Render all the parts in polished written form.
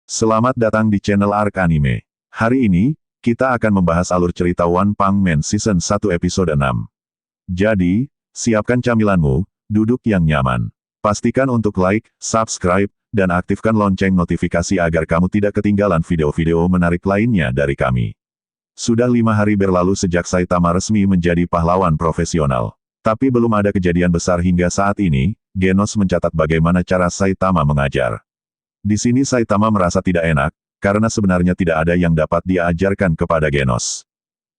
Selamat datang di channel Arc Anime. Hari ini, kita akan membahas alur cerita One Punch Man Season 1 episode 6. Jadi, siapkan camilanmu, duduk yang nyaman. Pastikan untuk like, subscribe, dan aktifkan lonceng notifikasi agar kamu tidak ketinggalan video-video menarik lainnya dari kami. Sudah 5 hari berlalu sejak Saitama resmi menjadi pahlawan profesional. Tapi belum ada kejadian besar hingga saat ini. Genos mencatat bagaimana cara Saitama mengajar. Di sini Saitama merasa tidak enak, karena sebenarnya tidak ada yang dapat dia ajarkan kepada Genos.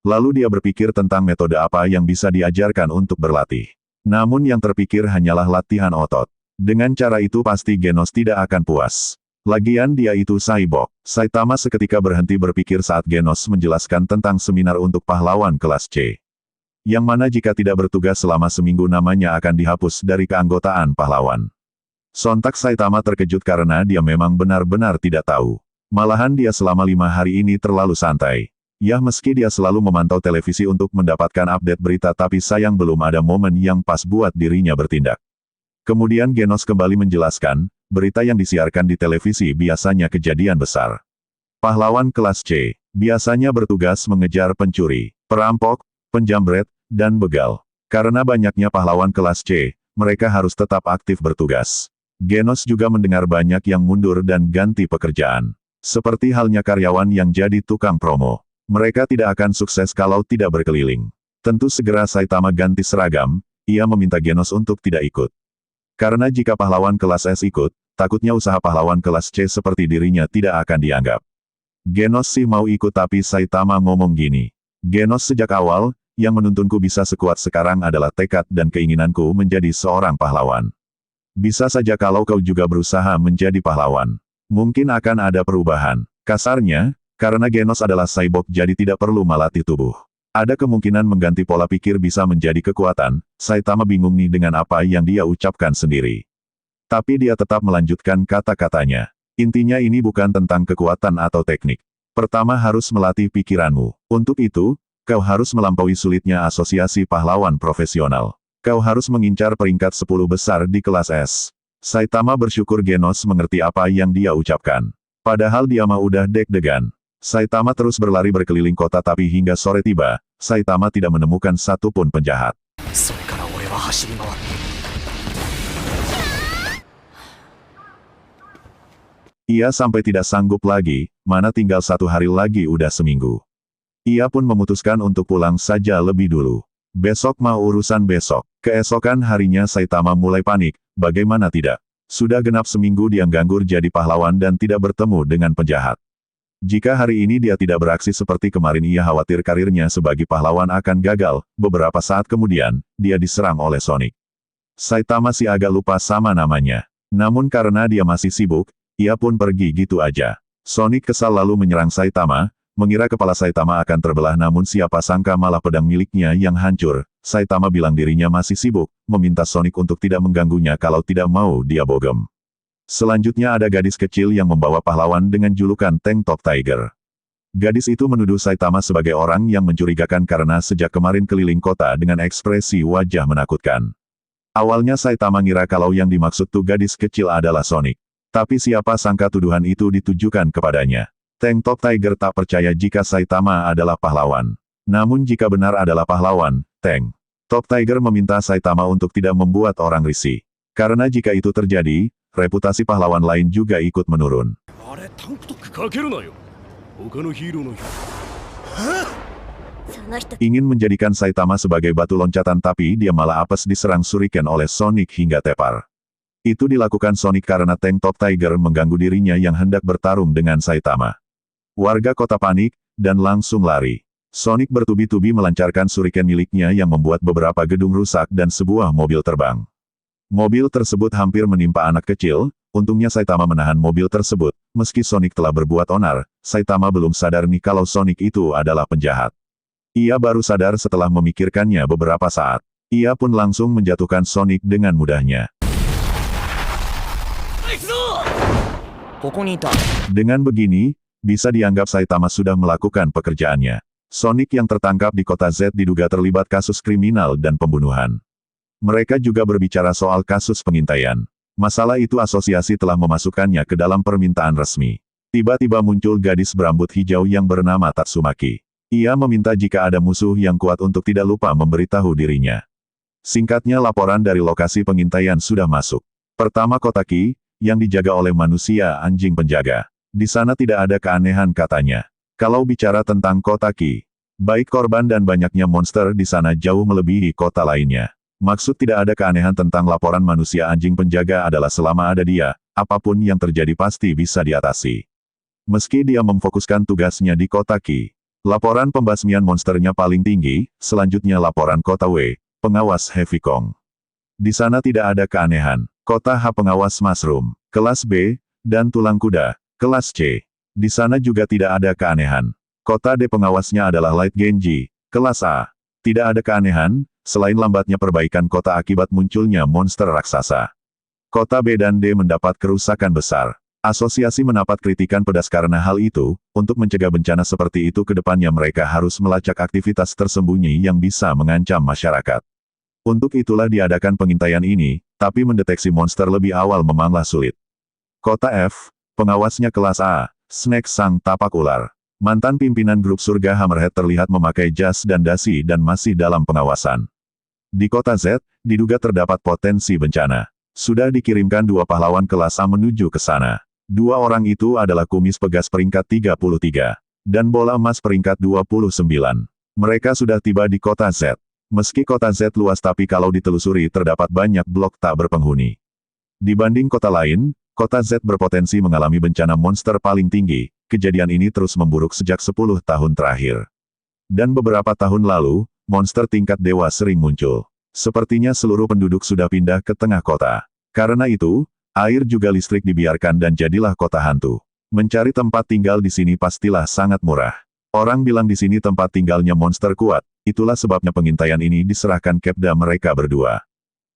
Lalu dia berpikir tentang metode apa yang bisa diajarkan untuk berlatih. Namun yang terpikir hanyalah latihan otot. Dengan cara itu pasti Genos tidak akan puas. Lagian dia itu cyborg. Saitama seketika berhenti berpikir saat Genos menjelaskan tentang seminar untuk pahlawan kelas C. Yang mana jika tidak bertugas selama seminggu namanya akan dihapus dari keanggotaan pahlawan. Sontak Saitama terkejut karena dia memang benar-benar tidak tahu. Malahan dia selama 5 hari ini terlalu santai. Ya meski dia selalu memantau televisi untuk mendapatkan update berita tapi sayang belum ada momen yang pas buat dirinya bertindak. Kemudian Genos kembali menjelaskan, berita yang disiarkan di televisi biasanya kejadian besar. Pahlawan kelas C, biasanya bertugas mengejar pencuri, perampok, penjamret, dan begal. Karena banyaknya pahlawan kelas C, mereka harus tetap aktif bertugas. Genos juga mendengar banyak yang mundur dan ganti pekerjaan. Seperti halnya karyawan yang jadi tukang promo. Mereka tidak akan sukses kalau tidak berkeliling. Tentu segera Saitama ganti seragam, ia meminta Genos untuk tidak ikut. Karena jika pahlawan kelas S ikut, takutnya usaha pahlawan kelas C seperti dirinya tidak akan dianggap. Genos sih mau ikut tapi Saitama ngomong gini. Genos sejak awal, yang menuntunku bisa sekuat sekarang adalah tekad dan keinginanku menjadi seorang pahlawan. Bisa saja kalau kau juga berusaha menjadi pahlawan. Mungkin akan ada perubahan. Kasarnya, karena Genos adalah cyborg jadi tidak perlu melatih tubuh. Ada kemungkinan mengganti pola pikir bisa menjadi kekuatan. Saitama bingung nih dengan apa yang dia ucapkan sendiri. Tapi dia tetap melanjutkan kata-katanya. Intinya ini bukan tentang kekuatan atau teknik. Pertama harus melatih pikiranmu. Untuk itu, kau harus melampaui sulitnya asosiasi pahlawan profesional. Kau harus mengincar peringkat 10 besar di kelas S. Saitama bersyukur Genos mengerti apa yang dia ucapkan. Padahal dia mah udah deg-degan. Saitama terus berlari berkeliling kota tapi hingga sore tiba, Saitama tidak menemukan satupun penjahat. Ia sampai tidak sanggup lagi, mana tinggal 1 hari lagi udah seminggu. Ia pun memutuskan untuk pulang saja lebih dulu. Besok mah urusan besok. Keesokan harinya Saitama mulai panik, bagaimana tidak. Sudah genap seminggu dia nganggur jadi pahlawan dan tidak bertemu dengan penjahat. Jika hari ini dia tidak beraksi seperti kemarin ia khawatir karirnya sebagai pahlawan akan gagal. Beberapa saat kemudian, dia diserang oleh Sonic. Saitama sih agak lupa sama namanya. Namun karena dia masih sibuk, ia pun pergi gitu aja. Sonic kesal lalu menyerang Saitama. Mengira kepala Saitama akan terbelah namun siapa sangka malah pedang miliknya yang hancur. Saitama bilang dirinya masih sibuk, meminta Sonic untuk tidak mengganggunya kalau tidak mau dia bogem. Selanjutnya ada gadis kecil yang membawa pahlawan dengan julukan Tank Top Tiger. Gadis itu menuduh Saitama sebagai orang yang mencurigakan karena sejak kemarin keliling kota dengan ekspresi wajah menakutkan. Awalnya Saitama ngira kalau yang dimaksud tuh gadis kecil adalah Sonic. Tapi siapa sangka tuduhan itu ditujukan kepadanya. Tank Top Tiger tak percaya jika Saitama adalah pahlawan. Namun jika benar adalah pahlawan, Tank Top Tiger meminta Saitama untuk tidak membuat orang risih. Karena jika itu terjadi, reputasi pahlawan lain juga ikut menurun. Ingin menjadikan Saitama sebagai batu loncatan tapi dia malah apes diserang shuriken oleh Sonic hingga tepar. Itu dilakukan Sonic karena Tank Top Tiger mengganggu dirinya yang hendak bertarung dengan Saitama. Warga kota panik, dan langsung lari. Sonic bertubi-tubi melancarkan shuriken miliknya yang membuat beberapa gedung rusak dan sebuah mobil terbang. Mobil tersebut hampir menimpa anak kecil, untungnya Saitama menahan mobil tersebut. Meski Sonic telah berbuat onar, Saitama belum sadar nih kalau Sonic itu adalah penjahat. Ia baru sadar setelah memikirkannya beberapa saat. Ia pun langsung menjatuhkan Sonic dengan mudahnya. Dengan begini, bisa dianggap Saitama sudah melakukan pekerjaannya. Sonic yang tertangkap di kota Z diduga terlibat kasus kriminal dan pembunuhan. Mereka juga berbicara soal kasus pengintaian. Masalah itu asosiasi telah memasukkannya ke dalam permintaan resmi. Tiba-tiba muncul gadis berambut hijau yang bernama Tatsumaki. Ia meminta jika ada musuh yang kuat untuk tidak lupa memberitahu dirinya. Singkatnya laporan dari lokasi pengintaian sudah masuk. Pertama Kotaki, yang dijaga oleh manusia anjing penjaga. Di sana tidak ada keanehan katanya. Kalau bicara tentang Kotaki, baik korban dan banyaknya monster di sana jauh melebihi kota lainnya. Maksud tidak ada keanehan tentang laporan manusia anjing penjaga adalah selama ada dia, apapun yang terjadi pasti bisa diatasi. Meski dia memfokuskan tugasnya di Kotaki, laporan pembasmian monsternya paling tinggi, selanjutnya laporan Kota W, pengawas Heavy Kong. Di sana tidak ada keanehan. Kota H pengawas Mushroom, kelas B, dan tulang kuda, kelas C. Di sana juga tidak ada keanehan. Kota D pengawasnya adalah Light Genji, kelas A. Tidak ada keanehan, selain lambatnya perbaikan kota akibat munculnya monster raksasa. Kota B dan D mendapat kerusakan besar. Asosiasi mendapat kritikan pedas karena hal itu, untuk mencegah bencana seperti itu ke depannya mereka harus melacak aktivitas tersembunyi yang bisa mengancam masyarakat. Untuk itulah diadakan pengintaian ini, tapi mendeteksi monster lebih awal memanglah sulit. Kota F, pengawasnya kelas A, Snake sang tapak ular. Mantan pimpinan grup surga Hammerhead terlihat memakai jas dan dasi dan masih dalam pengawasan. Di kota Z, diduga terdapat potensi bencana. Sudah dikirimkan 2 pahlawan kelas A menuju ke sana. 2 orang itu adalah kumis pegas peringkat 33, dan bola emas peringkat 29. Mereka sudah tiba di kota Z. Meski kota Z luas tapi kalau ditelusuri terdapat banyak blok tak berpenghuni. Dibanding kota lain, kota Z berpotensi mengalami bencana monster paling tinggi. Kejadian ini terus memburuk sejak 10 tahun terakhir. Dan beberapa tahun lalu, monster tingkat dewa sering muncul. Sepertinya seluruh penduduk sudah pindah ke tengah kota. Karena itu, air juga listrik dibiarkan dan jadilah kota hantu. Mencari tempat tinggal di sini pastilah sangat murah. Orang bilang di sini tempat tinggalnya monster kuat, itulah sebabnya pengintaian ini diserahkan Kepda mereka berdua.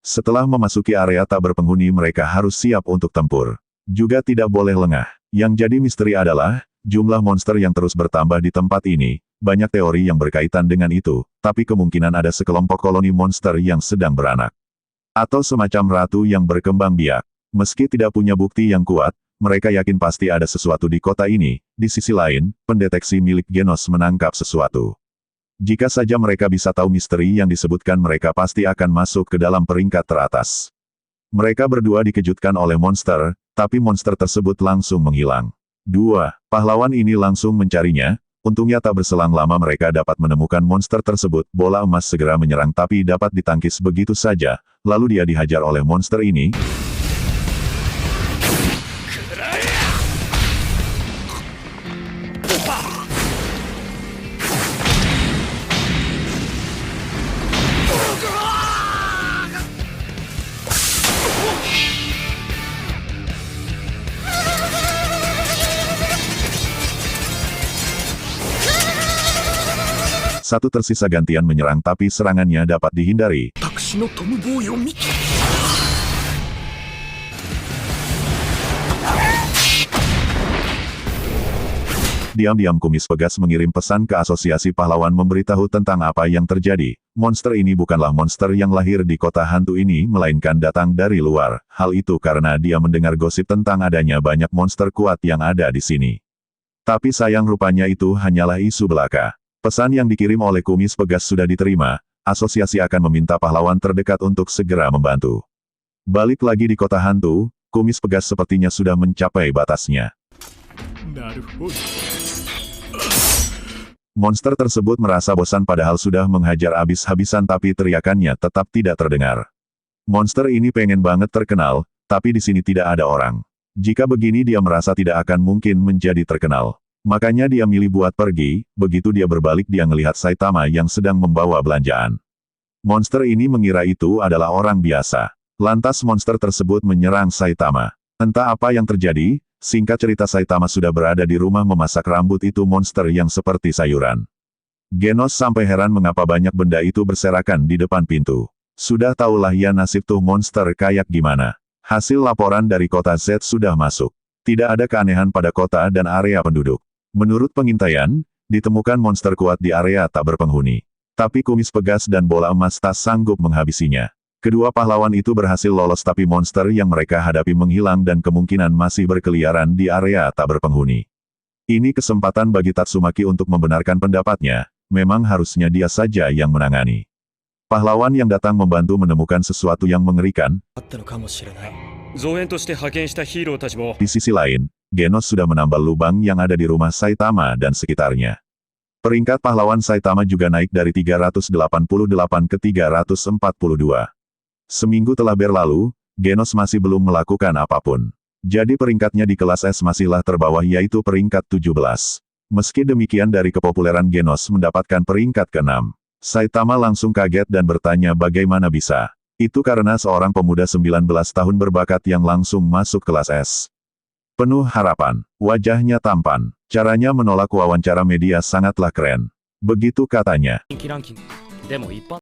Setelah memasuki area tak berpenghuni mereka harus siap untuk tempur. Juga tidak boleh lengah. Yang jadi misteri adalah, jumlah monster yang terus bertambah di tempat ini, banyak teori yang berkaitan dengan itu, tapi kemungkinan ada sekelompok koloni monster yang sedang beranak. Atau semacam ratu yang berkembang biak. Meski tidak punya bukti yang kuat, mereka yakin pasti ada sesuatu di kota ini. Di sisi lain, pendeteksi milik Genos menangkap sesuatu. Jika saja mereka bisa tahu misteri yang disebutkan mereka pasti akan masuk ke dalam peringkat teratas. Mereka berdua dikejutkan oleh monster, tapi monster tersebut langsung menghilang. 2 pahlawan ini langsung mencarinya, untungnya tak berselang lama mereka dapat menemukan monster tersebut. Bola emas segera menyerang tapi dapat ditangkis begitu saja, lalu dia dihajar oleh monster ini. Satu tersisa gantian menyerang tapi serangannya dapat dihindari. Diam-diam kumis pegas mengirim pesan ke asosiasi pahlawan memberitahu tentang apa yang terjadi. Monster ini bukanlah monster yang lahir di kota hantu ini melainkan datang dari luar. Hal itu karena dia mendengar gosip tentang adanya banyak monster kuat yang ada di sini. Tapi sayang rupanya itu hanyalah isu belaka. Pesan yang dikirim oleh kumis pegas sudah diterima, asosiasi akan meminta pahlawan terdekat untuk segera membantu. Balik lagi di kota hantu, kumis pegas sepertinya sudah mencapai batasnya. Monster tersebut merasa bosan padahal sudah menghajar habis-habisan tapi teriakannya tetap tidak terdengar. Monster ini pengen banget terkenal, tapi di sini tidak ada orang. Jika begini dia merasa tidak akan mungkin menjadi terkenal. Makanya dia milih buat pergi, begitu dia berbalik dia melihat Saitama yang sedang membawa belanjaan. Monster ini mengira itu adalah orang biasa. Lantas monster tersebut menyerang Saitama. Entah apa yang terjadi, singkat cerita Saitama sudah berada di rumah memasak rambut itu monster yang seperti sayuran. Genos sampai heran mengapa banyak benda itu berserakan di depan pintu. Sudah tahulah ya nasib tuh monster kayak gimana. Hasil laporan dari kota Z sudah masuk. Tidak ada keanehan pada kota dan area penduduk. Menurut pengintaian, ditemukan monster kuat di area tak berpenghuni. Tapi kumis pegas dan bola emas tak sanggup menghabisinya. Kedua pahlawan itu berhasil lolos tapi monster yang mereka hadapi menghilang dan kemungkinan masih berkeliaran di area tak berpenghuni. Ini kesempatan bagi Tatsumaki untuk membenarkan pendapatnya, memang harusnya dia saja yang menangani. Pahlawan yang datang membantu menemukan sesuatu yang mengerikan. Di sisi lain, Genos sudah menambal lubang yang ada di rumah Saitama dan sekitarnya. Peringkat pahlawan Saitama juga naik dari 388 ke 342. Seminggu telah berlalu, Genos masih belum melakukan apapun. Jadi peringkatnya di kelas S masihlah terbawah yaitu peringkat 17. Meski demikian dari kepopuleran Genos mendapatkan peringkat ke-6. Saitama langsung kaget dan bertanya bagaimana bisa. Itu karena seorang pemuda 19 tahun berbakat yang langsung masuk kelas S. Penuh harapan, wajahnya tampan, caranya menolak wawancara media sangatlah keren. Begitu katanya.